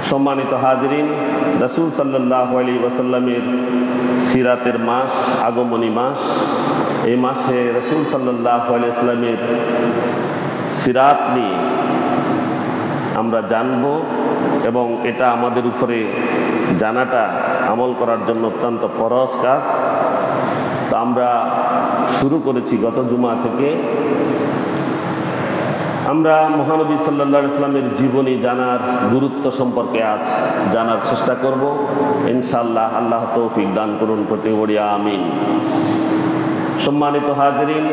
সম্মানিত হাজরিন, রাসূল সাল্লাল্লাহু আলাইহি ওয়াসাল্লামের সিরাতের মাস, আগমনী মাস। এই মাসে রাসূল সাল্লাল্লাহু আলাইহি ওয়াসাল্লামের সিরাত নিয়ে আমরা জানব এবং এটা আমাদের উপরে জানাটা আমল করার জন্য অত্যন্ত ফরজ কাজ। তো আমরা শুরু করেছি গত জুমা থেকে। আমরা মহানবী সাল্লাল্লাহু আলাইহি ওয়াসাল্লামের জীবনী জানার গুরুত্ব সম্পর্কে আজ জানার চেষ্টা করব ইনশাআল্লাহ। আল্লাহ তৌফিক দান করুন, প্রতি বলি আমিন। সম্মানিত হাজরিন,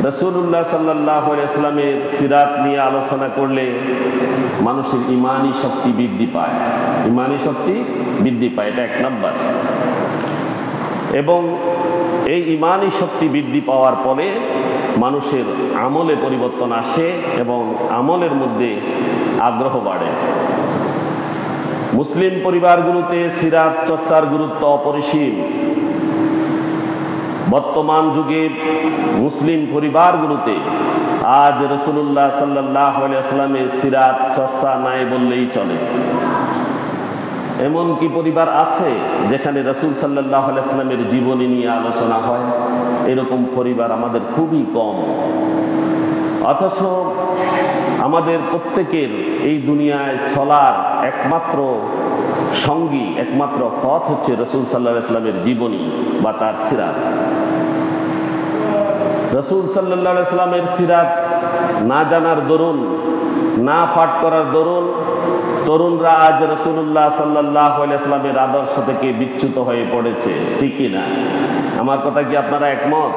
রাসূলুল্লাহ সাল্লাল্লাহু আলাইহি ওয়াসাল্লামের সিরাত নিয়ে আলোচনা করলে মানুষের ইমানি শক্তি বৃদ্ধি পায়। ইমানি শক্তি বৃদ্ধি পায়, এটা এক নাম্বার। এবং এই ইমানি শক্তি বৃদ্ধি পাওয়ার পরে মানুষের আমলে পরিবর্তন আসে এবং আমলের মধ্যে আগ্রহ বাড়ে। মুসলিম পরিবারগুলোতে সিরাত চর্চার গুরুত্ব অপরিসীম। বর্তমান যুগে মুসলিম পরিবারগুলোতে আজ রাসূলুল্লাহ সাল্লাল্লাহু আলাইহি ওয়াসাল্লামের সিরাত চর্চা নাই বললেই চলে। এমন কি পরিবার আছে যেখানে রাসূল সাল্লাল্লাহু আলাইহি ওয়াসাল্লামের জীবনী নিয়ে আলোচনা হয়? এরকম পরিবার আমাদের খুবই কম। অথচ আমাদের প্রত্যেকের এই দুনিয়ায় চলার একমাত্র সঙ্গী, একমাত্র পথ হচ্ছে রাসূল সাল্লাল্লাহু আলাইহি ওয়াসাল্লামের জীবনী বা তার সিরাত। রাসূল সাল্লাল্লাহু আলাইহি ওয়াসাল্লামের সিরাত না জানার দরুন, না পাঠ করার দরুন তরুণরা আজ রাসূলুল্লাহ সাল্লাল্লাহু আলাইহি ওয়াসাল্লামের আদর্শ থেকে বিচ্যুত হয়ে পড়েছে, ঠিক কি না? আমার কথা কি আপনারা একমত?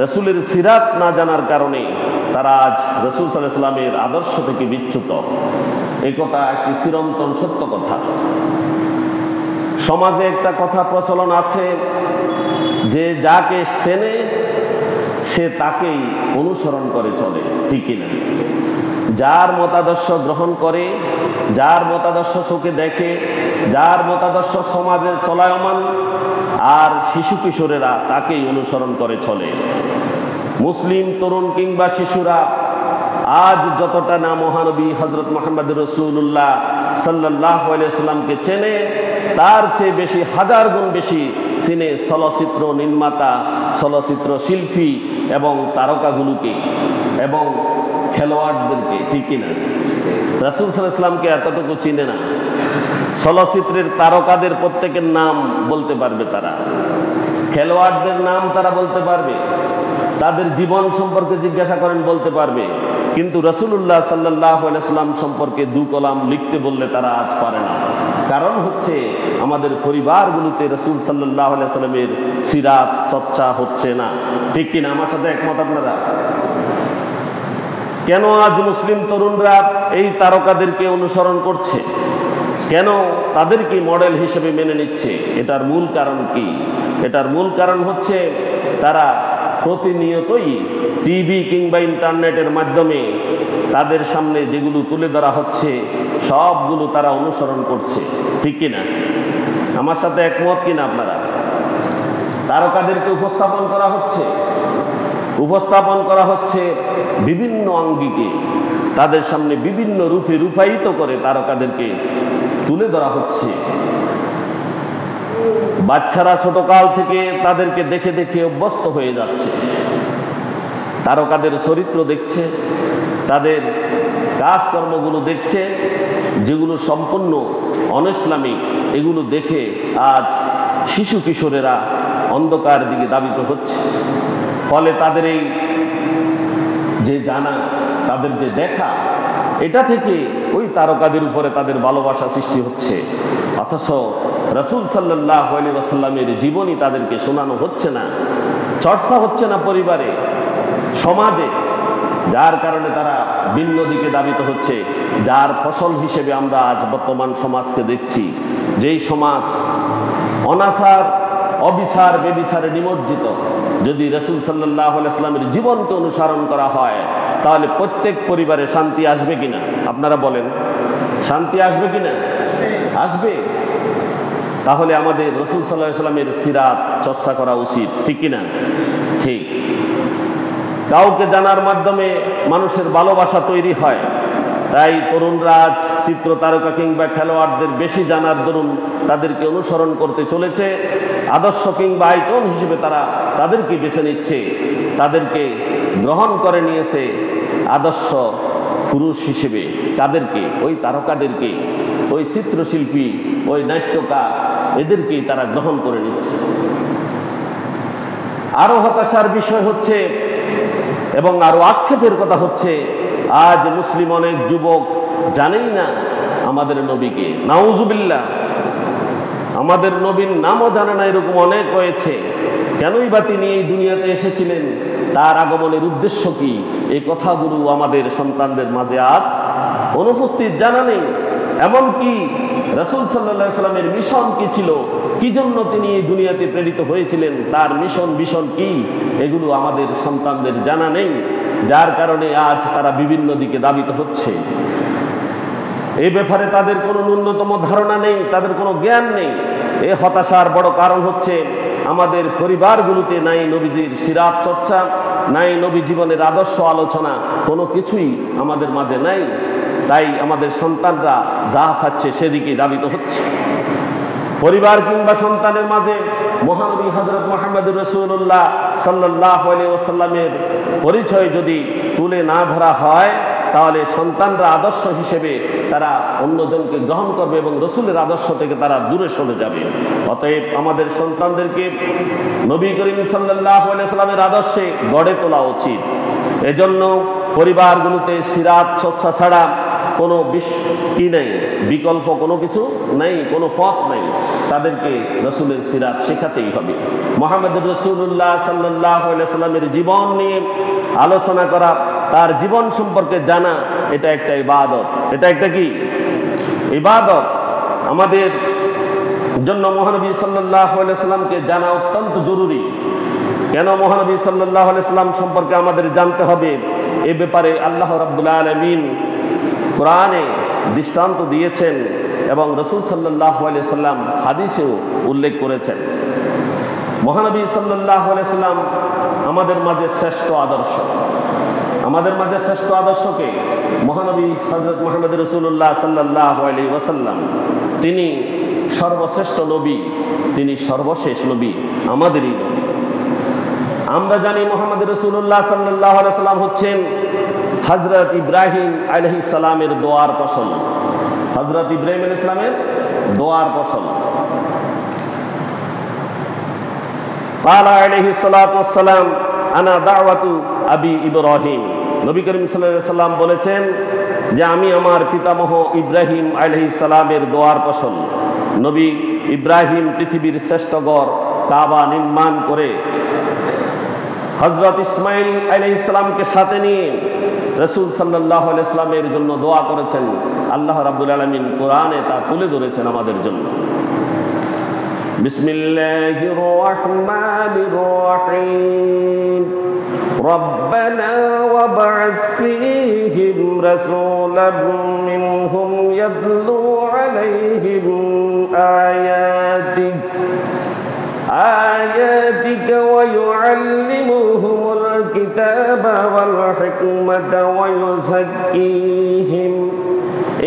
রাসূলের সিরাত না জানার কারণে তারা আজ রাসূল সাল্লাল্লাহু আলাইহি ওয়াসাল্লামের আদর্শ থেকে বিচ্যুত। এই কথা একটি চিরন্তন সত্য কথা। সমাজে একটা কথা প্রচলন আছে যে যাকে চেনে সে তাকেই অনুসরণ করে চলে, ঠিক কি না? যার মতাদর্শ গ্রহণ করে, যার মতাদর্শ চোখে দেখে, যার মতাদর্শ সমাজে চলায়মান, আর শিশু কিশোরেরা তাকেই অনুসরণ করে চলে। মুসলিম তরুণ কিংবা শিশুরা আজ যতটা না মহানবী হযরত মুহাম্মদ রাসূলুল্লাহ সাল্লাল্লাহু আলাইহি ওয়াসাল্লামকে চেনে, তার চেয়ে বেশি, হাজার গুণ বেশি চিনে চলচ্চিত্র নির্মাতা, চলচ্চিত্র শিল্পী এবং তারকাগুলোকে এবং খেলোয়াড়দেরকে, ঠিক কিনা? রাসূল সাল্লাল্লাহু আলাইহি ওয়াসাল্লামকে এতটুকু চিনে না। চলচ্চিত্রের তারকাদের প্রত্যেকের নাম বলতে পারবে তারা, খেলোয়াড়দের নাম তারা বলতে পারবে, তাদের জীবন সম্পর্কে জিজ্ঞাসা করেন বলতে পারবে, কিন্তু রাসূলুল্লাহ সাল্লাল্লাহু আলাইহি ওয়াসাল্লাম সম্পর্কে দু কলাম লিখতে বললে তারা আজ পারে না। কারণ হচ্ছে আমাদের পরিবারগুলোতে রাসূল সাল্লাল্লাহু আলাইহি ওয়াসাল্লামের সিরাত চর্চা হচ্ছে না, ঠিক কিনা? আমার সাথে একমত আপনারা? কেন আজ মুসলিম তরুণরা এই তারকাদেরকে অনুসরণ করছে? কেন তাদেরকে মডেল হিসেবে মেনে নিচ্ছে? এটার মূল কারণ কি? এটার মূল কারণ হচ্ছে তারা প্রতিনিয়তই টিভি কিংবা ইন্টারনেটের মাধ্যমে তাদের সামনে যেগুলো তুলে ধরা হচ্ছে সবগুলো তারা অনুসরণ করছে, ঠিক কিনা? আমার সাথে একমত কিনা আপনারা? তারকাদেরকে উপস্থাপন করা হচ্ছে বিভিন্ন আঙ্গিকে, তাদের সামনে বিভিন্ন রূপে রূপায়িত করে তারকাদেরকে তুলে ধরা হচ্ছে। বাচ্চারা ছোটকাল থেকে তাদেরকে দেখে দেখে অভ্যস্ত হয়ে যাচ্ছে। তারকাদের চরিত্র দেখছে, তাদের কাজকর্মগুলো দেখছে, যেগুলো সম্পূর্ণ অনইসলামিক, এগুলো দেখে আজ শিশু কিশোরেরা অন্ধকার দিকে ধাবিত হচ্ছে। ফলে তাদের এই যে জানা, তাদের যে দেখা, এটা থেকে ওই তারকাদের উপরে তাদের ভালোবাসা সৃষ্টি হচ্ছে। অথচ রাসূল সাল্লাল্লাহু আলাইহি ওয়াসাল্লামের জীবনী তাদেরকে শোনানো হচ্ছে না, চর্চা হচ্ছে না পরিবারে, সমাজে, যার কারণে তারা ভিন্ন দিকে ধাবিত হচ্ছে। যার ফসল হিসেবে আমরা আজ বর্তমান সমাজকে দেখছি, যেই সমাজ অনাচার, অবিচার, বেবিচারে নিমজ্জিত। যদি রাসূল সাল্লাল্লাহু আলাইহি ওয়াসাল্লামের জীবনকে অনুসরণ করা হয় তাহলে প্রত্যেক পরিবারে শান্তি আসবে কিনা? আপনারা বলেন, শান্তি আসবে কিনা? আসবে। তাহলে আমাদের রাসূল সাল্লাল্লাহু আলাইহি ওয়াসাল্লামের সিরাত চর্চা করা উচিত, ঠিক কিনা? ঠিক। কাউকে জানার মাধ্যমে মানুষের ভালোবাসা তৈরি হয়, তাই তরুণরা আজ চিত্র তারকা কিংবা খেলোয়াড়দের বেশি জানার দরুন তাদেরকে অনুসরণ করতে চলেছে, আদর্শ কিংবা আইকন হিসেবে তারা তাদেরকে বেছে নিচ্ছে, তাদেরকে গ্রহণ করে নিয়েছে আদর্শ পুরুষ হিসেবে। কাদেরকে? ওই তারকাদেরকে, ওই চিত্রশিল্পী, ওই নাট্যকার, এদেরকেই তারা গ্রহণ করে নিচ্ছে। আরো হতাশার বিষয় হচ্ছে এবং আরো আক্ষেপের কথা হচ্ছে, আজ মুসলিম অনেক যুবক জানেই না আমাদের নবীকে। নাউজুবিল্লাহ, আমাদের নবীর নামও জানে না, এরকম অনেক রয়েছে। কেনই বা তিনি এই দুনিয়াতে এসেছিলেন, তার আগমনের উদ্দেশ্য কি, এই কথাগুলো আমাদের সন্তানদের মাঝে আজ অনুপস্থিত, জানা নেই। এমনকি রাসূল সাল্লাল্লাহু আলাইহি সাল্লামের মিশন কি ছিল, কি জন্য তিনি এই দুনিয়াতে প্রেরিত হয়েছিলেন, তার মিশন কি, এগুলো আমাদের সন্তানদের জানা নেই। যার কারণে আজ তারা বিভিন্ন দিকে ধাবিত হচ্ছে। এই ব্যাপারে তাদের কোনো ন্যূনতম ধারণা নেই, তাদের কোনো জ্ঞান নেই। এ হতাশার বড় কারণ হচ্ছে আমাদের পরিবারগুলোতে নাই নবীজির সিরাত চর্চা, নাই নবী জীবনের আদর্শ আলোচনা, কোনো কিছুই আমাদের মাঝে নাই। তাই আমাদের সন্তানরা যা পাচ্ছে সেদিকে ধাবিত হচ্ছে। পরিবার কিংবা সন্তানের মাঝে মহানবী হযরত মুহাম্মদুর রাসূলুল্লাহ সাল্লাল্লাহু আলাইহি ওয়াসাল্লামের পরিচয় যদি তুলে না ধরা হয়, তাহলে সন্তানরা আদর্শ হিসেবে তারা অন্যজনকে গ্রহণ করবে এবং রসুলের আদর্শ থেকে তারা দূরে সরে যাবে। অতএব আমাদের সন্তানদেরকে নবী করিম সাল্লাল্লাহু আলাইহি ওয়াসাল্লামের আদর্শে গড়ে তোলা উচিত। এজন্য পরিবারগুলোতে সিরাত চর্চা ছাড়া কোনো নেই, বিকল্প কোনো কিছু নেই, কোনো পথ নেই। তাদেরকে রসুলের সিরাত শেখাতেই হবে। মুহাম্মদুর রাসূলুল্লাহ সাল্লাল্লাহু আলাইহি ওয়াসাল্লামের জীবন নিয়ে আলোচনা করা, তার জীবন সম্পর্কে জানা, এটা একটা ইবাদত। এটা একটা কি ইবাদত। আমাদের জন্য মহানবী সাল্লাল্লাহু আলাইহি ওয়াসাল্লামকে জানা অত্যন্ত জরুরি। কেন মহানবী সাল্লাল্লাহু আলাইহি ওয়াসাল্লাম সম্পর্কে আমাদের জানতে হবে, এ ব্যাপারে আল্লাহ রাব্বুল আলামিন কোরআনে দৃষ্টান্ত দিয়েছেন এবং রাসূল সাল্লাল্লাহু আলাইহি ওয়াসাল্লাম হাদিসেও উল্লেখ করেছেন। মহানবী সাল্লাল্লাহু আলাইহি ওয়াসাল্লাম আমাদের মাঝে শ্রেষ্ঠ আদর্শ। আমাদের মাঝে শ্রেষ্ঠ আদর্শকে মহানবী হযরত মুহাম্মদ রাসূলুল্লাহ সাল্লাল্লাহু আলাইহি ওয়াসাল্লাম, তিনি সর্বশ্রেষ্ঠ নবী, তিনি সর্বশেষ নবী, আমাদেরই নবী। আমরা জানি মুহাম্মদ রাসূলুল্লাহ সাল্লাল্লাহু আলাইহি ওয়াসাল্লাম হচ্ছেন হযরত ইব্রাহিম আলাইহিস সালামের দোয়ার ফসল। হযরত ইব্রাহিম আলাইহিস সালামের দোয়ার ফসল। ক্বালা আলাইহিস সালাতু ওয়াস সালাম আনা দাওয়াতু আবি ইব্রাহিম। নবী করিম সাল্লাল্লাহু আলাইহি সাল্লাম বলেছেন যে আমি আমার পিতামহ ইব্রাহিম আলাইহিস সালামের দোয়ার ফসল। নবী ইব্রাহিম পৃথিবীর শ্রেষ্ঠ গড় কাবা নির্মাণ করে হযরত ইসমাইল আলাইহিস সালামকে সাথে নিয়ে রাসূল সাল্লাল্লাহু আলাইহি ওয়াসাল্লামের জন্য দোয়া করেছেন। আল্লাহ রাব্বুল আলামিন কোরআনে তা তুলে ধরেছেন আমাদের জন্য। বিসমিল্লাহির রাহমানির রাহিম। রব্বানা ওয়াবআস ফীহিম রাসূলাম মিনহুম ইয়াতলু আলাইহিম آياتك ويعلمهم الكتاب والحكمة ويزكيهم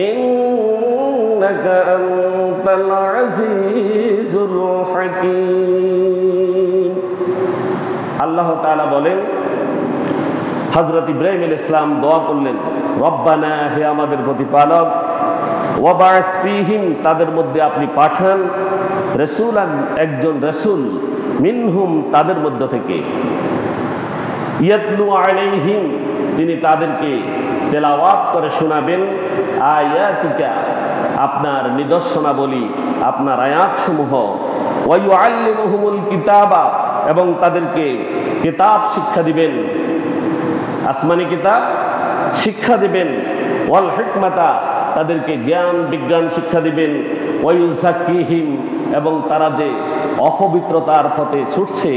إنك أنت العزيز الحكيم। আল্লাহ তাআলা বলেন, হযরত ইব্রাহিম আলাইহিস সালাম দোয়া করলেন, রব্বানা, হে আমাদের প্রতিপালক, ওয়াবআস ফীহিম, তাদের মধ্যে আপনি পাঠান, রাসূলান, একজন রাসূল, মিনহুম, তাদের মধ্য থেকে, ইয়াতলু আলাইহিম, তিনি তাদেরকে তেলাওয়াত করে শোনাবেন, আয়াতিকা, আপনার নিদর্শনাবলী, আপনার আয়াতসমূহ, ওয়া ইউআল্লিমুহুমুল কিতাবা, এবং তাদেরকে কিতাব শিক্ষা দিবেন, আসমানি কিতাব শিক্ষা দিবেন, ওয়াল হিকমাতা, তাদেরকে জ্ঞান বিজ্ঞান শিক্ষা দিবেন, ওয়া ইউযাক্কিহিম, এবং তারা যে অপবিত্রতার পথে ছুটছে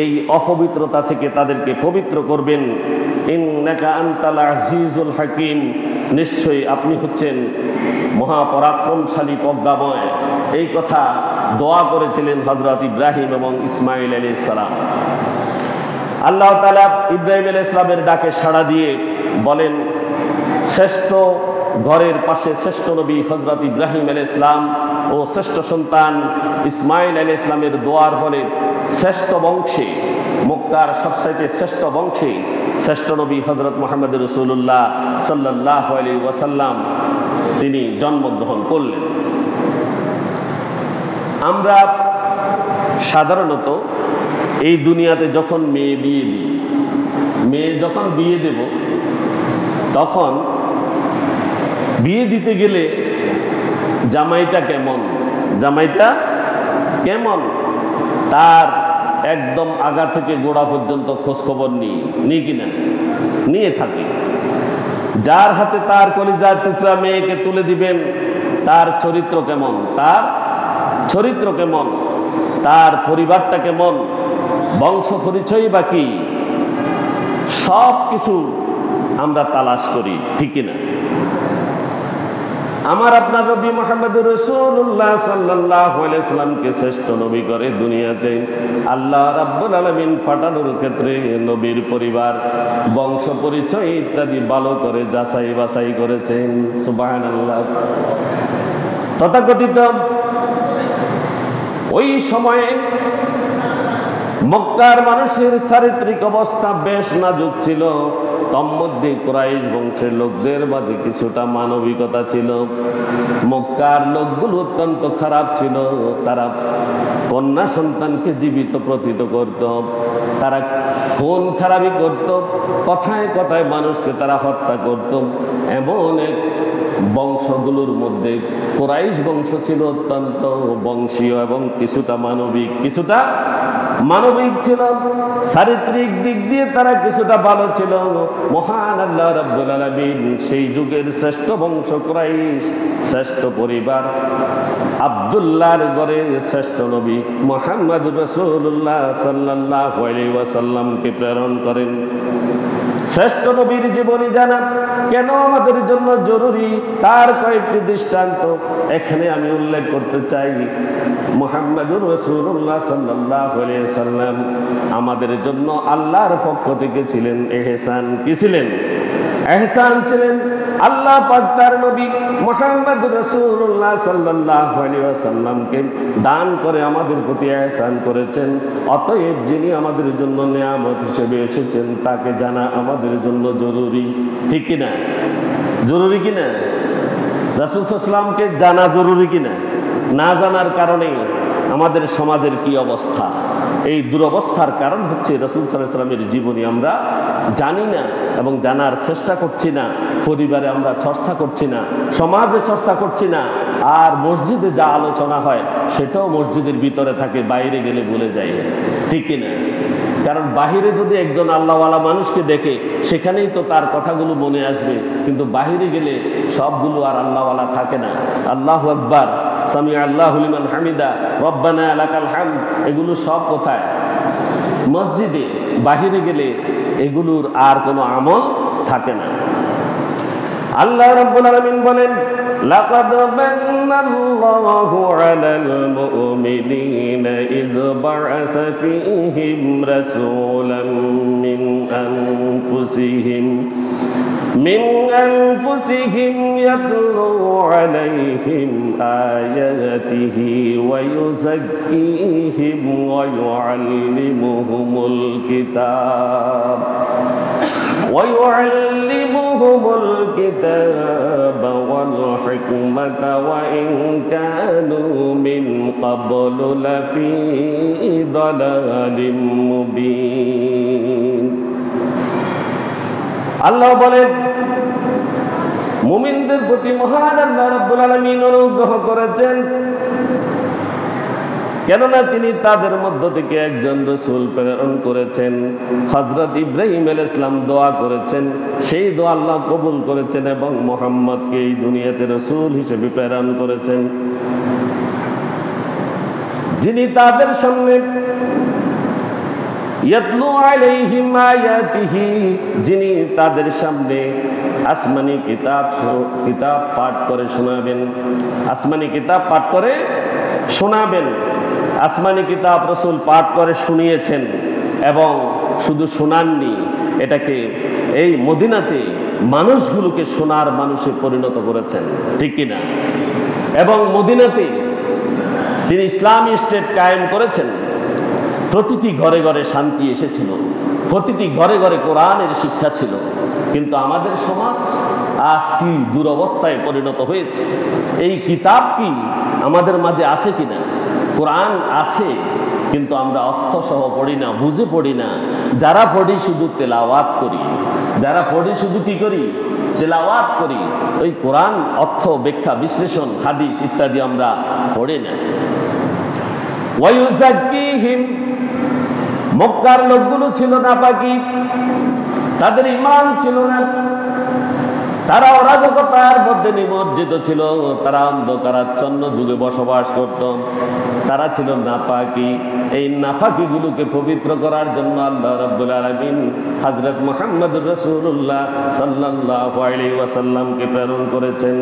এই অপবিত্রতা থেকে তাদেরকে পবিত্র করবেন। ইন্নাকা আনতাল আজিজুল হাকিম, নিশ্চয়ই আপনি হচ্ছেন মহাপরাক্রমশালী, প্রজ্ঞাময়। এই কথা দোয়া করেছিলেন হযরত ইব্রাহিম এবং ইসমাইল আলাইহিস সালাম। আল্লাহ তাআলা ইব্রাহিম আলাইহিস সালামের ডাকে সাড়া দিয়ে বলেন, শ্রেষ্ঠ ঘরের পাশে শ্রেষ্ঠ নবী হযরত ইব্রাহিম আলাইহিস সালাম ও শ্রেষ্ঠ সন্তান ইসমাইল আলাইহিস সালামের দোয়ার ফলে শ্রেষ্ঠ বংশে, মক্কার সবচাইতে শ্রেষ্ঠ বংশে শ্রেষ্ঠ নবী হযরত মুহাম্মদ রাসূলুল্লাহ সাল্লাল্লাহু আলাইহি ওয়াসাল্লাম তিনি জন্মগ্রহণ করলেন। আমরা সাধারণত এই দুনিয়াতে যখন মেয়ে যখন বিয়ে দেব, তখন বিয়ে দিতে গেলে জামাইটা কেমন তার একদম আগা থেকে গোড়া পর্যন্ত খোঁজখবর নিয়ে কিনা নিয়ে থাকে। যার হাতে তার কলিজার টুকরা মেয়েকে তুলে দিবেন তার চরিত্র কেমন, তার পরিবারটা কেমন, বংশ পরিচয় বা কি, সব কিছু আমরা তালাশ করি, ঠিক কিনা? আমার আপনার নবী মুহাম্মদুর রাসূলুল্লাহ সাল্লাল্লাহু আলাইহি ওয়াসাল্লামকে শ্রেষ্ঠ নবী করে দুনিয়াতে আল্লাহ রাব্বুল আলামিন পাঠানোর ক্ষেত্রে নবীর পরিবার, বংশ পরিচয় ইত্যাদি ভালো করে যাচাই বাছাই করেছেন। সুবহানাল্লাহ। তথাকথিত ওই সময়ে মক্কার মানুষের চারিত্রিক অবস্থা বেশ নাজুক ছিল। তন্মধ্যে কুরাইশ বংশের লোকদের মাঝে কিছুটা মানবিকতা ছিল। মক্কার লোকগুলো অত্যন্ত খারাপ ছিল। তারা কন্যা সন্তানকে জীবিত প্রতীত করত, তারা খুন খারাপি করত, কথায় কথায় মানুষকে তারা হত্যা করত। এমন এক বংশগুলোর মধ্যে কুরাইশ বংশ ছিল অত্যন্ত বংশীয় এবং কিছুটা মানবিক ছিল। চারিত্রিক দিক দিয়ে তারা কিছুটা ভালো ছিল। মহান আল্লাহ রাব্বুল আলামিন সেই যুগের শ্রেষ্ঠ বংশ কুরাইশ, শ্রেষ্ঠ পরিবার আব্দুল্লাহর ঘরে শ্রেষ্ঠ নবী মুহাম্মদুর রাসূলুল্লাহ সাল্লাল্লাহু আলাইহি ওয়াসাল্লামকে প্রেরণ করেন। শ্রেষ্ঠ নবীর জীবনী জানা কেন আমাদের জন্য জরুরি তার কয়েকটি দৃষ্টান্ত এখানে আমি উল্লেখ করতে চাই। মুহাম্মদুর রাসূলুল্লাহ সাল্লাল্লাহু আলাইহি ওয়াসাল্লাম আমাদের জন্য আল্লাহর পক্ষ থেকে ছিলেন ইহসান। কি ছিলেন? ইহসান ছিলেন। আল্লাহ পাক তার নবী মুহাম্মদুর রাসূলুল্লাহ সাল্লাল্লাহু আলাইহি ওয়াসাল্লামকে দান করে আমাদের প্রতি ইহসান করেছেন। অতএব যিনি আমাদের জন্য নিয়ামত হিসেবে এসেছেন তাকে জানা আমাদের জন্য জরুরি, ঠিক কিনা? জরুরি কিনা? রাসূল সাল্লাল্লাহু আলাইহি ওয়াসাল্লামকে জানা জরুরি কিনা? না জানার কারণে আমাদের সমাজের কি অবস্থা? এই দুরবস্থার কারণ হচ্ছে রাসূল সাল্লাল্লাহু আলাইহি ওয়াসাল্লামের জীবনী আমরা জানি না এবং জানার চেষ্টা করছি না। পরিবারে আমরা চর্চা করছি না, সমাজে চর্চা করছি না, আর মসজিদে যা আলোচনা হয় সেটাও মসজিদের ভিতরে থাকে, বাইরে গেলে ভুলে যাই, ঠিক কিনা? কারণ বাহিরে যদি একজন আল্লাহওয়ালা মানুষকে দেখে সেখানেই তো তার কথাগুলো মনে আসবে, কিন্তু বাহিরে গেলে সবগুলো আর আল্লাহওয়ালা থাকে না। আল্লাহু আকবার, সামি আল্লাহু লিমান হামিদা, রব্বানা লাকাল হামদ, এগুলো সব কোথায়? মসজিদে। বাহিরে গেলে এগুলোর আর কোনো আমল থাকে না। আল্লাহ রাব্বুল আলামিন বলেন, লাকাদ মান্নাল্লাহু আলাল মুমিনিনা ইয বা'আসা ফীহিম রাসূলাম মিন আনফুসিহিম ইয়াতলু আলাইহিম আয়াতিহি ওয়া ইউযাক্কিহিম ওয়া ইউআল্লিমুহুমুল কিতাবা ওয়াল হিকমাতা ওয়া ইন কানু মিন ক্বাবলু লাফী দালালিম মুবিন। আল্লাহ বলেন, মুমিনদের প্রতি মহান আল্লাহ রাব্বুল আলামিন অনুগ্রহ করেছেন, কেননা তিনি তাদের মধ্য থেকে একজন রাসূল প্রেরণ করেছেন। হযরত ইব্রাহিম আলাইহিস সালাম দোয়া করেছেন, সেই দোয়া আল্লাহ কবুল করেছেন এবং মুহাম্মদকে এই দুনিয়াতে রাসূল হিসেবে প্রেরণ করেছেন, যিনি তাদের সামনে ইয়াতলু আলাইহিম আয়াতিহি, যিনি তাদের সামনে আসমানি কিতাব পাঠ করে শোনাবেন। আসমানি কিতাব পাঠ করে শোনাবেন। আসমানি কিতাব রাসূল পাঠ করে শুনিয়েছেন এবং শুধু শোনাননি, এটাকে এই মদিনাতে মানুষগুলোকে সোনার মানুষে পরিণত করেছেন, ঠিক কিনা? এবং মদিনাতে তিনি ইসলামী স্টেট কায়েম করেছেন। প্রতিটি ঘরে ঘরে শান্তি এসেছিল, প্রতিটি ঘরে ঘরে কোরআনের শিক্ষা ছিল। কিন্তু আমাদের সমাজ আজ কি দুরবস্থায় পরিণত হয়েছে। এই কিতাব কি আমাদের মাঝে আছে কিনা? কোরআন আছে, কিন্তু আমরা অর্থসহ পড়ি না, বুঝে পড়ি না। যারা পড়ি শুধু তেলাওয়াত করি, যারা পড়ি শুধু কি করি? তেলাওয়াত করি। ওই কোরআন অর্থ, ব্যাখ্যা, বিশ্লেষণ, হাদিস ইত্যাদি আমরা পড়ি না। ওয়ায়ুযাক্কিহিম, মক্কার লোকগুলো ছিল নাপাকি, তাদের ঈমান ছিল না, তারা অরাজকতার মধ্যে নিমজ্জিত ছিল, তারা অন্ধকারাচ্ছন্ন যুগে বসবাস করত, তারা ছিল নাপাকি। এই নাপাকিগুলোকে পবিত্র করার জন্য আল্লাহ রাব্বুল আলামিন হযরত মুহাম্মদুর রাসূলুল্লাহ সাল্লাল্লাহু আলাইহি ওয়াসাল্লামকে প্রেরণ করেছেন।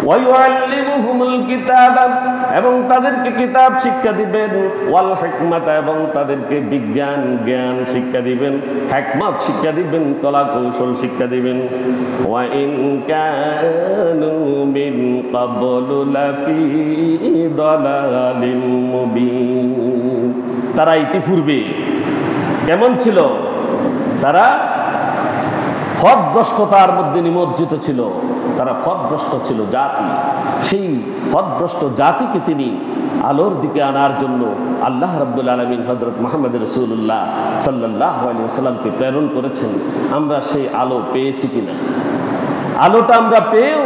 ওয়ায়ুআল্লিমুহুমুল কিতাবা, এবং তাদেরকে কিতাব শিক্ষা দিবেন, ওয়াল হিকমাতা, এবং তাদেরকে বিজ্ঞান জ্ঞান শিক্ষা দিবেন, হিকমত শিক্ষা দিবেন, কলা কৌশল শিক্ষা দিবেন। ওয়া ইন কানু মিন ক্বাবলু লাফি দালালিম মুবিন, তারা ইতিপূর্বে কেমন ছিল? তারা পথভ্রষ্টতার মধ্যে নিমজ্জিত ছিল, তারা পথভ্রষ্ট ছিল জাতি। সেই পথভ্রষ্ট জাতিকে তিনি আলোর দিকে আনার জন্য আল্লাহ রাব্বুল আলামিন হযরত মুহাম্মদ রাসূলুল্লাহ সাল্লাল্লাহু আলাইহি ওয়াসাল্লামকে প্রেরণ করেছেন। আমরা সেই আলো পেয়েছি কিনা? আলোটা আমরা পেয়েও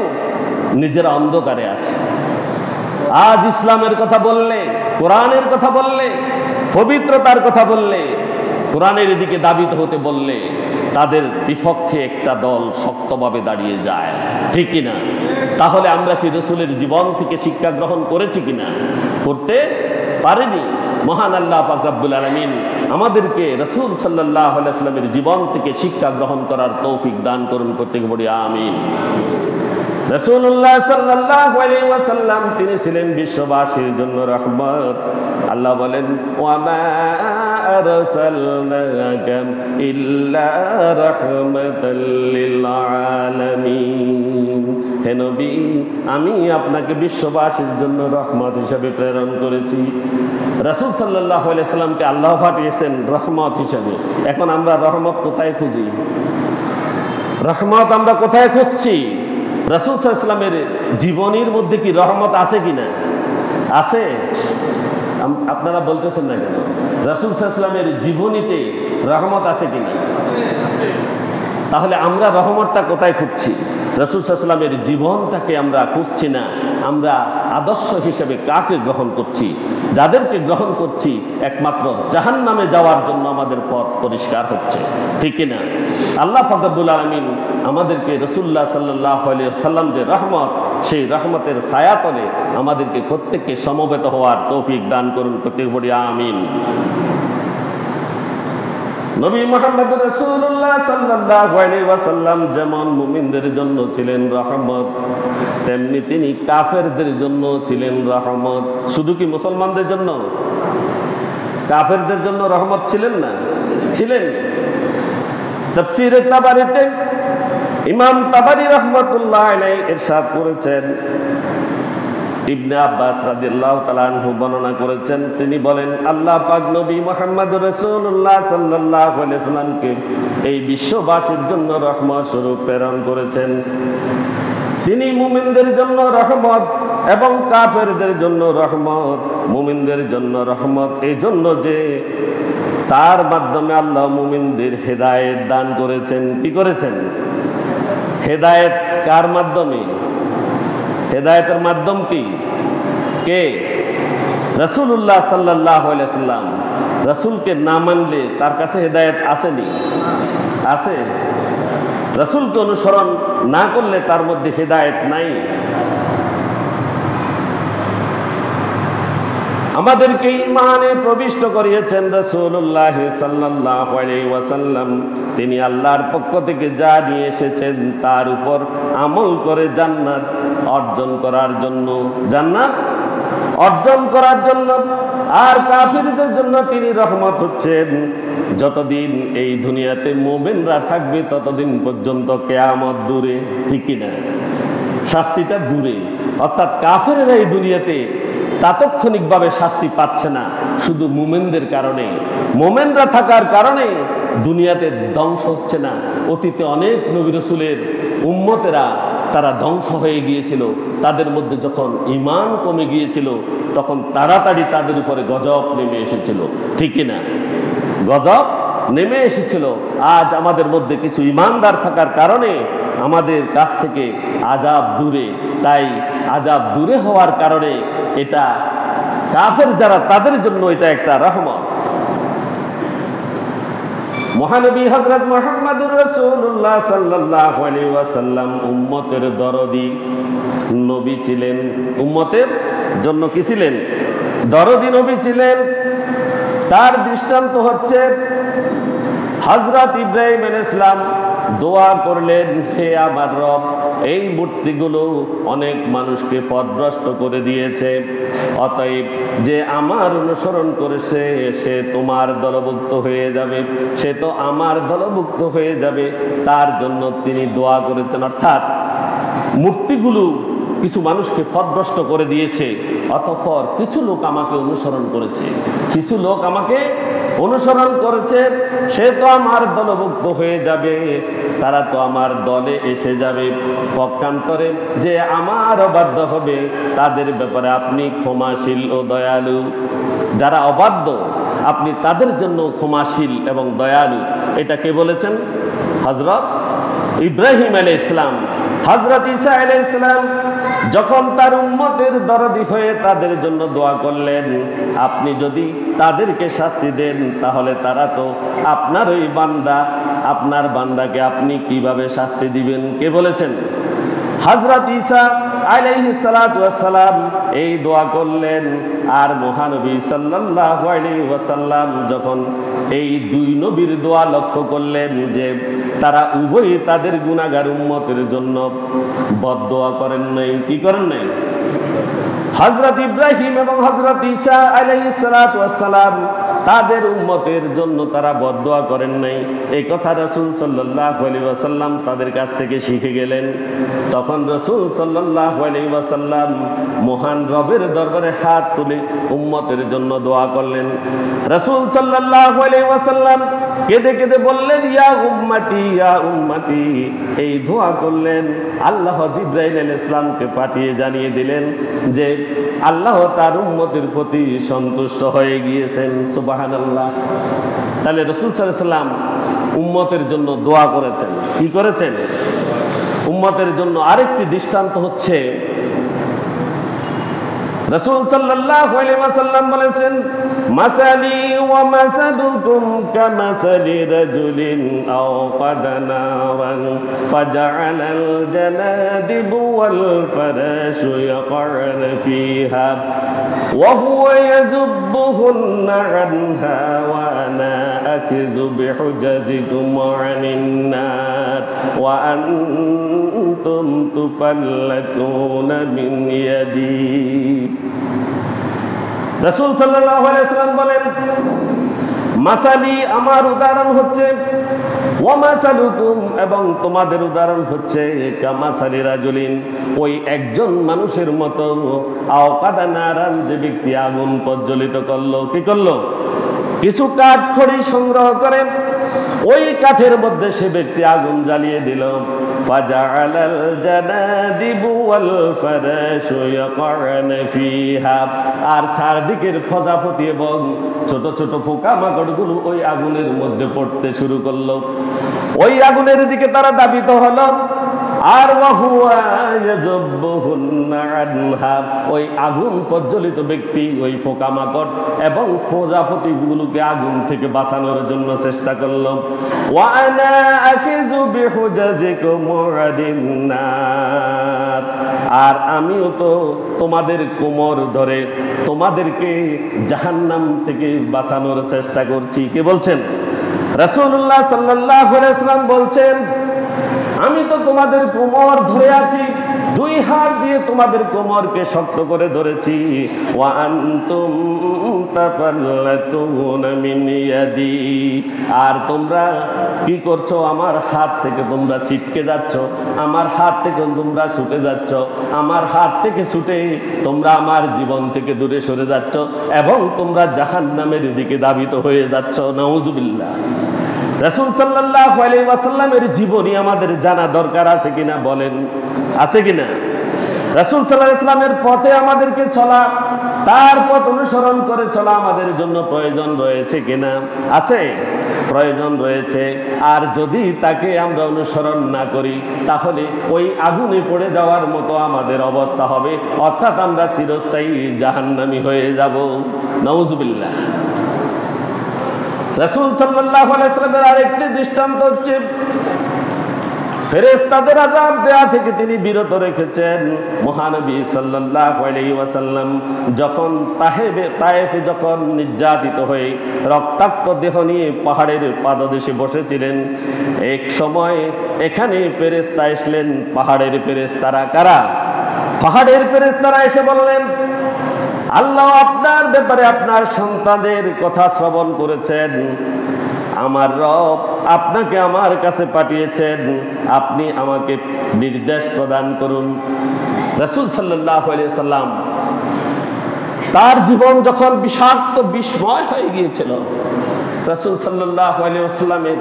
নিজেরা অন্ধকারে আছি। আজ ইসলামের কথা বললে, কোরআনের কথা বললে, পবিত্রতার কথা বললে, কোরআনের দিকে দাবিত হতে বললে তাদের বিপক্ষে একটা দল শক্তভাবে দাঁড়িয়ে যায়, ঠিক কিনা? তাহলে আমরা কি রাসূলের জীবন থেকে শিক্ষা গ্রহণ করেছি কিনা? করতে পারিনি। মহান আল্লাহ পাক রব্বুল আলামিন আমাদেরকে রাসূল সাল্লাল্লাহু আলাইহি ওয়াসাল্লামের জীবন থেকে শিক্ষা গ্রহণ করার তৌফিক দান করুন, প্রত্যেকে বলি আমিন। রাসূলুল্লাহ সাল্লাল্লাহু আলাইহি ওয়াসাল্লাম তিনি ছিলেন বিশ্ববাসীর জন্য রহমত। আল্লাহ বলেন, ওয়া মা আরসালনাকা ইল্লা রাহমাতাল লিল আলামিন, হে নবী আমি আপনাকে বিশ্ববাসীর জন্য রহমত হিসেবে প্রেরণ করেছি। রাসূল সাল্লাল্লাহু আলাইহি ওয়াসাল্লামকে আল্লাহ পাঠিয়েছেন রহমত হিসেবে। এখন আমরা রহমত কোথায় খুঁজি? রহমত আমরা কোথায় খুঁজছি? রাসূল সাল্লাল্লাহু আলাইহি ওয়াসাল্লামের জীবনীর মধ্যে কি রহমত আছে কিনা? আছে? আপনারা বলতেছেন না কেন? রাসূল সাল্লাল্লাহু আলাইহি ওয়াসাল্লামের জীবনীতে রহমত আছে কিনা? তাহলে আমরা রহমতটা কোথায় খুঁজছি? রাসূল সাল্লাল্লাহু আলাইহি ওয়াসাল্লামের জীবনটাকে আমরা খুঁজছি না। আমরা আদর্শ হিসেবে কাকে গ্রহণ করছি? যাদেরকে গ্রহণ করছি একমাত্র জাহান্নামে যাওয়ার জন্য আমাদের পথ পরিষ্কার হচ্ছে, ঠিক কিনা? আল্লাহ পাক রব্বুল আলামিন আমাদেরকে রাসূলুল্লাহ সাল্লাল্লাহু আলাইহি ওয়াসাল্লাম যে রহমত, সেই রহমতের ছায়াতলে আমাদেরকে প্রত্যেককে সমবেত হওয়ার তৌফিক দান করুন, প্রত্যেক বলি আমিন। নবী মুহাম্মদ রাসূলুল্লাহ সাল্লাল্লাহু আলাইহি ওয়াসাল্লাম যেমন মুমিনদের জন্য ছিলেন রহমত, তেমনি তিনি কাফেরদের জন্য ছিলেন রহমত। শুধু কি মুসলমানদের জন্য? কাফেরদের জন্য রহমত ছিলেন না? ছিলেন। তাফসীরে তাবারিতে ইমাম তাবারি রাহমাতুল্লাহ আলাইহি ইরশাদ করেছেন, ইবনে আব্বাস রাদিয়াল্লাহু তাআলা আনহু বর্ণনা করেছেন, তিনি বলেন আল্লাহ পাক নবী মুহাম্মদুর রাসূলুল্লাহ সাল্লাল্লাহু আলাইহি ওয়াসাল্লামকে এই বিশ্ববাসীর জন্য রহমত স্বরূপ প্রেরণ করেছেন। তিনি মুমিনদের জন্য রহমত এবং কাফেরদের জন্য রহমত। মুমিনদের জন্য রহমত এই জন্য যে তার মাধ্যমে আল্লাহ মুমিনদের হেদায়েত দান করেছেন। কি করেছেন? হেদায়েত কার মাধ্যমে? হেদায়েতের মাধ্যম কি? কে? রাসূলুল্লাহ সাল্লাল্লাহু আলাইহি ওয়াসাল্লাম। রাসূলকে না মানলে তার কাছে হেদায়েত আসেনি? আছে। রাসূলকে অনুসরণ না করলে তার মধ্যে হেদায়েত নাই। আমাদেরকে ঈমানে প্রবিষ্ট করিয়েছেন রাসূলুল্লাহ সাল্লাল্লাহু আলাইহি ওয়াসাল্লাম। তিনি আল্লাহর পক্ষ থেকে যা নিয়ে এসেছেন তার উপর আমল করে জান্নাত অর্জন করার জন্য। জান্নাত অর্জন করার জন্য। আর কাফিরদের জন্য তিনি রহমত হচ্ছেন। যতদিন এই দুনিয়াতে মুমিনরা থাকবে ততদিন পর্যন্ত কিয়ামত দূরে, ঠিক কি না? শাস্তিটা দূরে। অর্থাৎ কাফেররা এই দুনিয়াতে তাৎক্ষণিকভাবে শাস্তি পাচ্ছে না, শুধু মুমিনদের কারণে, মুমিনরা থাকার কারণে দুনিয়াতে ধ্বংস হচ্ছে না। অতীতে অনেক নবী রাসূলের উম্মতেরা তারা ধ্বংস হয়ে গিয়েছিল, তাদের মধ্যে যখন ঈমান কমে গিয়েছিল তখন তাড়াতাড়ি তাদের উপরে গজব নেমে এসেছিল, ঠিক কি না? গজব নেমে এসেছিল। আজ আমাদের মধ্যে কিছু ঈমানদার থাকার কারণে আমাদের কাছ থেকে আযাব দূরে। তাই আযাব দূরে হওয়ার কারণে এটা কাফের যারা তাদের জন্য এটা একটা রহমত। মহানবী হযরত মুহাম্মদুর রাসূলুল্লাহ সাল্লাল্লাহু আলাইহি ওয়াসাল্লাম উম্মতের দরদি নবী ছিলেন। উম্মতের জন্য কি ছিলেন? দরদি নবী ছিলেন। তার দৃষ্টান্ত হচ্ছে হযরত ইব্রাহিম আলাইহিস সালাম দোয়া করলেন, হে আমার রব, এই মূর্তিগুলো অনেক মানুষকে পথভ্রষ্ট করে দিয়েছে, অতএব যে আমার অনুসরণ করেছে সে তোমার দলভুক্ত হয়ে যাবে, সে তো আমার দলভুক্ত হয়ে যাবে। তার জন্য তিনি দোয়া করেছেন। অর্থাৎ মূর্তিগুলো কিছু মানুষকে পথভ্রষ্ট করে দিয়েছে, অতঃপর কিছু লোক আমাকে অনুসরণ করেছে, কিছু লোক আমাকে অনুসরণ করেছে, সে তো আমার দলভুক্ত হয়ে যাবে, তারা তো আমার দলে এসে যাবে। পক্ষান্তরে যে আমার অবাধ্য হবে তাদের ব্যাপারে আপনি ক্ষমাশীল ও দয়ালু। যারা অবাধ্য আপনি তাদের জন্য ক্ষমাশীল এবং দয়ালু। এটা কে বলেছেন? হযরত ইব্রাহিম আলাইহিস সালাম। হযরত ঈসা আলাইহিস সালাম যখন তার উম্মতের দরদি হয়ে তাদের জন্য দোয়া করলেন, আপনি যদি তাদেরকে শাস্তি দেন তাহলে তারা তো আপনারই বান্দা, আপনার বান্দাকে আপনি কিভাবে শাস্তি দিবেন? কে বলেছেন? হযরত ঈসা আলাইহিস সালাতু ওয়াস সালাম এই দোয়া করলেন। আর মহানবী সাল্লাল্লাহু আলাইহি ওয়াসাল্লাম যখন এই দুই নবীর দোয়া লক্ষ্য করলেন যে তারা উভয়ই তাদের গুনাহগার উম্মতের জন্য বদদোয়া করেন নাই, কি করেন নাই? হযরত ইব্রাহিম এবং হযরত ঈসা আলাইহিস সালাতু ওয়াস সালাম তাদের উম্মতের জন্য তারা বদদোয়া করেন নাই, এই কথা রাসূল সাল্লাল্লাহু আলাইহি ওয়াসাল্লাম তাদের কাছ থেকে শিখে গেলেন। তখন রাসূল সাল্লাল্লাহু আলাইহি ওয়াসাল্লাম মহান রবের দরবারে হাত তুলে উম্মতের জন্য দোয়া করলেন। রাসূল সাল্লাল্লাহু আলাইহি ওয়াসাল্লাম কেঁদে কেঁদে বললেন, ইয়া উম্মতি ইয়া উম্মতি। এই দোয়া করলেন। আল্লাহ জিবরাইল আলাইহিস সালামকে পাঠিয়ে জানিয়ে দিলেন যে আল্লাহ তার উম্মতের প্রতি সন্তুষ্ট হয়ে গিয়েছেন। সুবহানাল্লাহ। তাহলে রাসূল সাল্লাল্লাহু আলাইহি ওয়াসাল্লাম উম্মতের জন্য দোয়া করেছেন। কি করেছেন? উম্মতের জন্য আরেকটি দৃষ্টান্ত হচ্ছে রাসূল সাল্লাল্লাহু আলাইহি ওয়াসাল্লাম বলেছেন, মাসালি ওয়া মাসালুকুম কামাসালি রাজুলিন আওকাদা নারান ফাজআলাল জানাদিবু ওয়াল ফারাশু ইয়াকউনা ফিহা ওয়া হুয়া ইয়াযুবুহুন্না আনহা ওয়া আনা আকিযু বিহুজাজিকুম আনিন নার ওয়া আনতুম তুফাল্লাতুনা মিন ইয়াদি। রাসূল সাল্লাল্লাহু আলাইহি ওয়াসাল্লাম বলেন, মাসালি আমার উদাহরণ হচ্ছে, ওয়া মাসালুকুম এবং তোমাদের উদাহরণ হচ্ছে, কামাসালি রাজুলিন ওই একজন মানুষের মতো, আওকাদা নারান যে ব্যক্তি আগুন প্রজ্বলিত করলো। কি করলো? কিছু কাঠ খড়ি সংগ্রহ করে ওই কাঠের মধ্যে সে ব্যক্তি আগুন জ্বালিয়ে দিল। ফাজআলাল জানাদিবু ওয়াল ফারাশু ইয়াকউনা ফিহা আর চারদিকের প্রজাপতি এবং ছোট ছোট পোকামাকড়গুলো ওই আগুনের মধ্যে পড়তে শুরু করলো। ওই আগুনের দিকে তারা ধাবিত হলো। আর ওই আগুন প্রজ্বলিত ব্যক্তি ওই পোকামাকড় এবং প্রজাপতিগুলোকে আগুন থেকে বাঁচানোর জন্য চেষ্টা করল। আর আমিও তো তোমাদের কোমর ধরে তোমাদেরকে জাহান্নাম থেকে বাঁচানোর চেষ্টা করছি। কে বলছেন? রাসূলুল্লাহ সাল্লাল্লাহু আলাইহি ওয়াসাল্লাম বলছেন, আমি তো তোমাদের কোমর ধরে আছি, দুই হাত দিয়ে তোমাদের কোমরকে শক্ত করে ধরেছি। ওয়া আনতুম তাফাল্লাতুনা মিন ইয়াদি, আর তোমরা কি করছো? আমার হাত থেকে তোমরা ছিটকে যাচ্ছ, আমার হাত থেকে তোমরা ছুটে যাচ্ছ, আমার হাত থেকে ছুটে তোমরা আমার জীবন থেকে দূরে সরে যাচ্ছ এবং তোমরা জাহান্নামের দিকে ধাবিত হয়ে যাচ্ছ। নাউজুবিল্লাহ। রাসূল সাল্লাল্লাহু আলাইহি ওয়াসাল্লামের জীবনী আমাদের জানা দরকার আছে কিনা বলেন? আছে কিনা? রাসূল সাল্লাল্লাহু আলাইহি ওয়াসাল্লামের পথে আমাদেরকে চলা, তার পথ অনুসরণ করে চলা আমাদের জন্য প্রয়োজন রয়েছে কিনা? আছে, প্রয়োজন রয়েছে। আর যদি তাকে আমরা অনুসরণ না করি তাহলে ওই আগুনে পড়ে যাওয়ার মতো আমাদের অবস্থা হবে, অর্থাৎ আমরা চিরস্থায়ী জাহান্নামী হয়ে যাব। নাউজুবিল্লাহ। রাসূল সাল্লাল্লাহু আলাইহি ওয়াসাল্লামের আরেকটি দৃষ্টান্ত হচ্ছে ফেরেশতাদের আযাব দেয়া থেকে তিনি বিরত রেখেছেন। মহানবী সাল্লাল্লাহু আলাইহি ওয়াসাল্লাম যখন তায়েফে যখন নির্যাতিত হয়ে রক্তাক্ত দেহ নিয়ে পাহাড়ের পাদদেশে বসেছিলেন, এক সময় এখানে ফেরেশতা এসলেন। পাহাড়ের ফেরেশতারা কারা? পাহাড়ের ফেরেশতারা এসে বললেন, আল্লাহ আপনার ব্যাপারে আপনার সন্তানদের কথা শ্রবণ করেছেন, আমার রব আপনাকে আমার কাছে পাঠিয়েছেন, আপনি আমাকে নির্দেশ প্রদান করুন। রাসূল সাল্লাল্লাহু আলাইহি ওয়াসাল্লাম তার জীবন যখন বিষাক্ত বিস্ময় হয়ে গিয়েছিল, রাসূল সাল্লাল্লাহু আলাইহি ওয়াসাল্লামের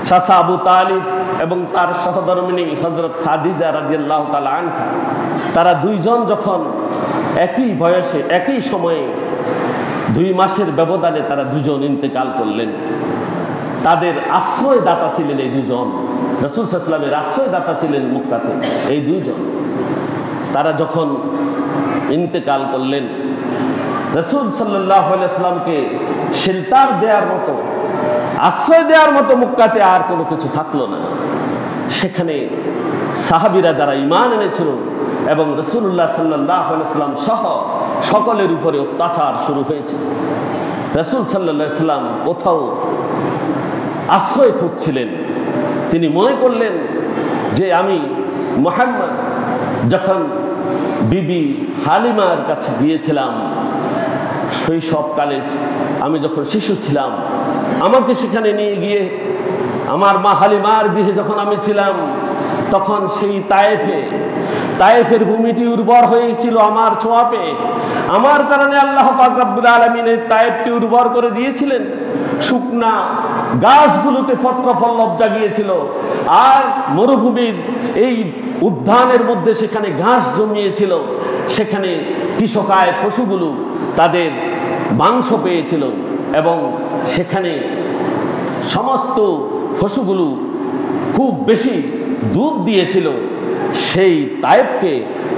চাচা আবু তালিব এবং তার সহধর্মিণী হযরত খাদিজা রাদিয়াল্লাহু তাআলা আনহা, তারা দুইজন যখন একই বয়সে একই সময়ে 2 মাসের ব্যবধানে তারা দুজন ইন্তেকাল করলেন। তাদের আশ্রয়দাতা ছিলেন এই দুজন, রাসূল সাল্লাল্লাহু আলাইহি ওয়াসাল্লামের আশ্রয়দাতা ছিলেন মক্কাতে এই দুইজন। তারা যখন ইন্তেকাল করলেন, রাসূল সাল্লাল্লাহু আলাইহি ওয়াসাল্লামকে শেল্টার দেওয়ার মতো, আশ্রয় দেওয়ার মতো মক্কাতে আর কোনো কিছু থাকলো না। সেখানে সাহাবীরা যারা ঈমান এনেছিল এবং রাসূলুল্লাহ সাল্লাল্লাহু আলাইহি ওয়াসাল্লাম সহ সকলের উপরে অত্যাচার শুরু হয়েছে। রাসূল সাল্লাল্লাহু আলাইহি ওয়াসাল্লাম কোথাও আশ্রয় খুঁজছিলেন। তিনি মনে করলেন যে আমি মুহাম্মদ যখন বিবি হালিমার কাছে গিয়েছিলাম, শৈশবকালে আমি যখন শিশু ছিলাম, আমাকে সেখানে নিয়ে গিয়ে আমার মা হালিমার গৃহে যখন আমি ছিলাম, তখন সেই তায়েফের ভূমিটি উর্বর হয়েছিল আমার ছোঁয়াপে। আমার কারণে আল্লাহ পাক রব্বুল আলামিন এই তায়েফকে উর্বর করে দিয়েছিলেন। শুকনা গাছগুলোতে পত্রপল্লব জাগিয়েছিল, আর মরুভূমির এই উদ্যানের মধ্যে সেখানে ঘাস জমিয়েছিল। সেখানে কৃষকায় পশুগুলো তাদের মাংস পেয়েছিল এবং সেখানে সমস্ত পশুগুলো খুব বেশি দুধ দিয়েছিল। সেই তায়েফকে